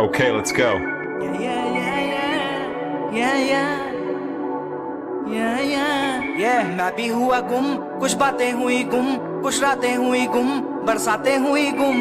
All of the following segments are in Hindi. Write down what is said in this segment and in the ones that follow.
Okay, let's go. मैं भी हुआ गुम, कुछ बातें हुई गुम, कुछ रातें हुई गुम, बरसातें हुई गुम।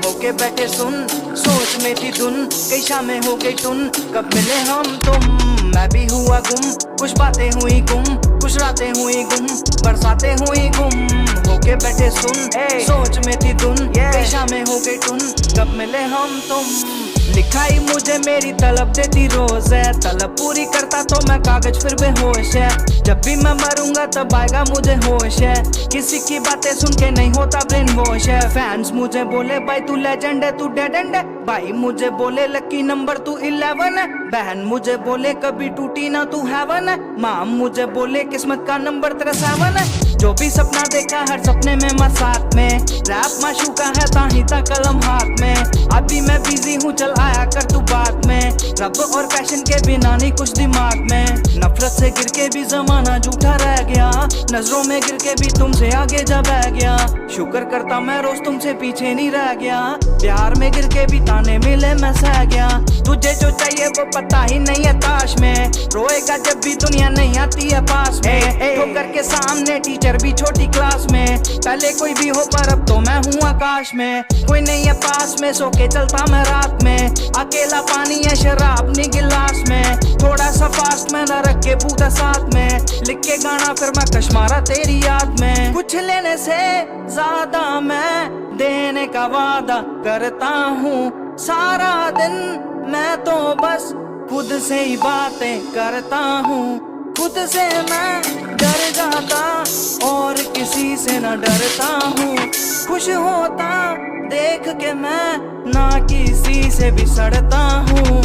होके बैठे सुन, सोच में थी धुन, कई शामें हो गई टुन, कब मिले हम तुम। मैं भी हुआ गुम, कुछ बातें हुई गुम, कुछ रातें हुई गुम, बरसातें हुई गुम। होके बैठे सुन, सोच में थी धुन, कई शामें हो गई टुन, कब मिले हम तुम। लिखाई मुझे मेरी तलब देती रोज है, तलब पूरी करता तो मैं कागज फिर बेहोश है। जब भी मैं मरूंगा तब आएगा मुझे होश है, किसी की बातें सुन के नहीं होता ब्रेन वॉश है। फैंस मुझे बोले भाई तू लेजेंड है, तू डेड एंड है। भाई मुझे बोले लकी नंबर तू 11 है। बहन मुझे बोले कभी टूटी ना तू हेवन है। माम मुझे बोले किस्मत का नंबर तेरा 7 है। जो भी सपना देखा हर सपने में मैं साथ में, रैप माशूका है ताही ता कलम हाथ में। अभी मैं बिजी हूँ चल आया कर तू बात में, रब और पैशन के बिना नहीं कुछ दिमाग में। नफरत से गिर के भी जमाना झूठा रह गया, नजरों में गिर के भी तुमसे आगे जा बह गया। शुक्र करता मैं रोज तुमसे पीछे नहीं रह गया, प्यार में गिर के भी ताने मिले मैं सह गया। तुझे जो चाहिए वो पता ही नहीं है ताश में, रोएगा जब भी दुनिया नहीं आती है पास में। ठोकर के सामने टीचर भी छोटी क्लास में, पहले कोई भी हो पर अब तो मैं हूँ आकाश में। कोई नहीं है पास में सो के चलता मैं रात में, अकेला पानी है शराब नहीं गिलास में। थोड़ा सा फास्ट में न रख के पूछा साथ में, लिख के गाना फिर मैं कश मारा तेरी याद में। कुछ लेने से ज्यादा मैं देने का वादा करता हूँ, सारा दिन मैं तो बस खुद से ही बातें करता हूँ। खुद से मैं डर जाता और किसी से न डरता हूँ। खुश होता देख के मैं ना किसी से भी सड़ता हूँ।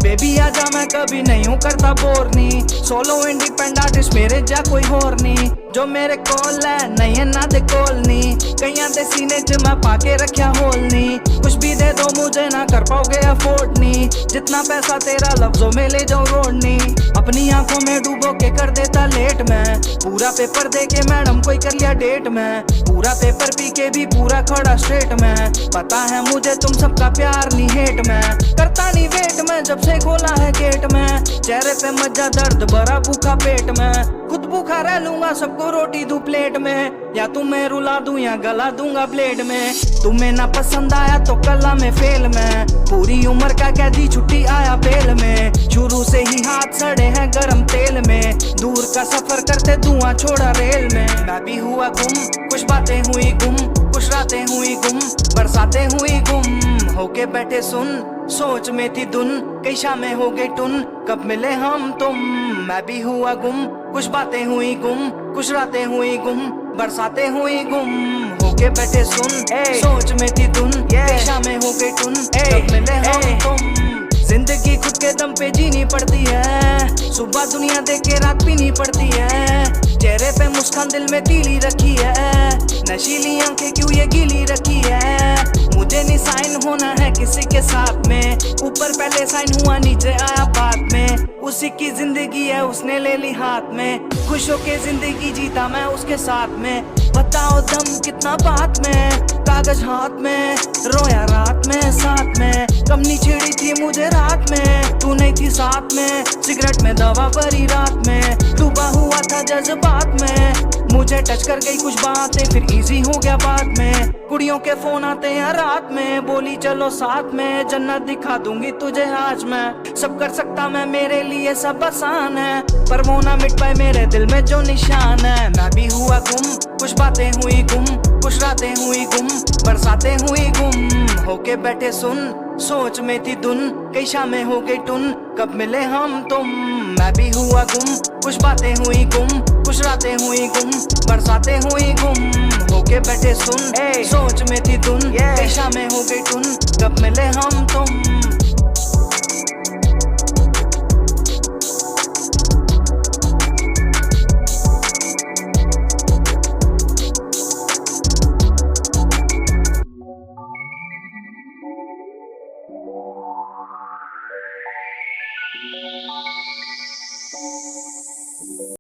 बेबी आजा मैं कभी नहीं हूँ करता बोर नी, सोलो इंडिपेंडेंट आर्टिस्ट मेरे जा कोई होर नी। जो मेरे कोल है नहीं है ना दे कोल नी, कईयां दे सीने च मैं पाके रखा होल नी। कुछ भी दे दो मुझे ना कर पाओगे अफोर्ड नी, जितना पैसा तेरा लफ्जों में ले जाऊं रोड नी। अपनी आंखों में डूबो के कर देता लेट मैं, पूरा पेपर दे के मैडम कोई कर लिया डेट में। पूरा पेपर पी के भी पूरा खड़ा स्ट्रेट में, पता है मुझे तुम सबका प्यार नहीं हेट में। करता नहीं वेट में जब से खोला है गेट में, चेहरे पे मज्जा दर्द भरा भूखा पेट में। खुद भूखा रह लूंगा सबको रोटी दूं प्लेट में, या तुम्हें रुला दूं या गला दूंगा ब्लेड में। तुम्हें ना पसंद आया तो कला में फेल में, पूरी उम्र का कैदी छुट्टी आया बेल में। शुरू से ही हाथ सड़े हैं गरम तेल में, दूर का सफर करते धुआं छोड़ा रेल में। मैं भी हुआ गुम, कुछ बातें हुई गुम, कुछ रातें हुई गुम, बरसातें हुई गुम। होके बैठे सुन, सोच में थी धुन, कई शामें हो गई टुन, कब मिले हम तुम। मैं भी हुआ गुम, कुछ बातें हुई गुम, कुछ रातें हुई गुम, बरसातें हुई गुम। होके बैठे सुन, सोच में थी धुन, कई शामें हो गई टुन, कब मिले हम तुम। जिंदगी खुद के दम पे जीनी पड़ती है, सुबह दुनिया देख के रात पीनी पड़ती है। चेहरे पे मुस्कान दिल में तीली रखी है, नशीली आंखें क्यों ये गीली रखी है। मुझे नहीं साइन होना है किसी के साथ में, ऊपर पहले साइन हुआ नीचे आया बाद में। उसी की जिंदगी है उसने ले ली हाथ में, खुश होके जिंदगी जीता मैं उसके साथ में। बताओ दम कितना बात में, कागज हाथ में, रोया रात में साथ में। कमनी छिड़ी थी मुझे रात में, तू नहीं थी साथ में। सिगरेट में दवा भरी रात में, डूबा हुआ था जज्बात में। मुझे टच कर गई कुछ बातें फिर इजी हो गया बाद में। कुड़ियों के फोन आते हैं रात में, बोली चलो साथ में, जन्नत दिखा दूंगी तुझे आज मैं। सब कर सकता मैं मेरे लिए सब आसान है, पर वो ना मिट पाए मेरे दिल में जो निशान है। मैं भी हुआ गुम, कुछ बातें हुई गुम, कुछ रातें हुई गुम, बरसातें हुई गुम। होके बैठे सुन, सोच में थी धुन, कई शामें हो गई टुन, कब मिले हम तुम। मैं भी हुआ गुम, कुछ बातें हुई गुम, कुछ रातें हुई गुम, बरसातें हुई गुम। होके बैठे सुन, सोच में थी धुन, कई शामें हो गई टुन, कब मिले हम तुम।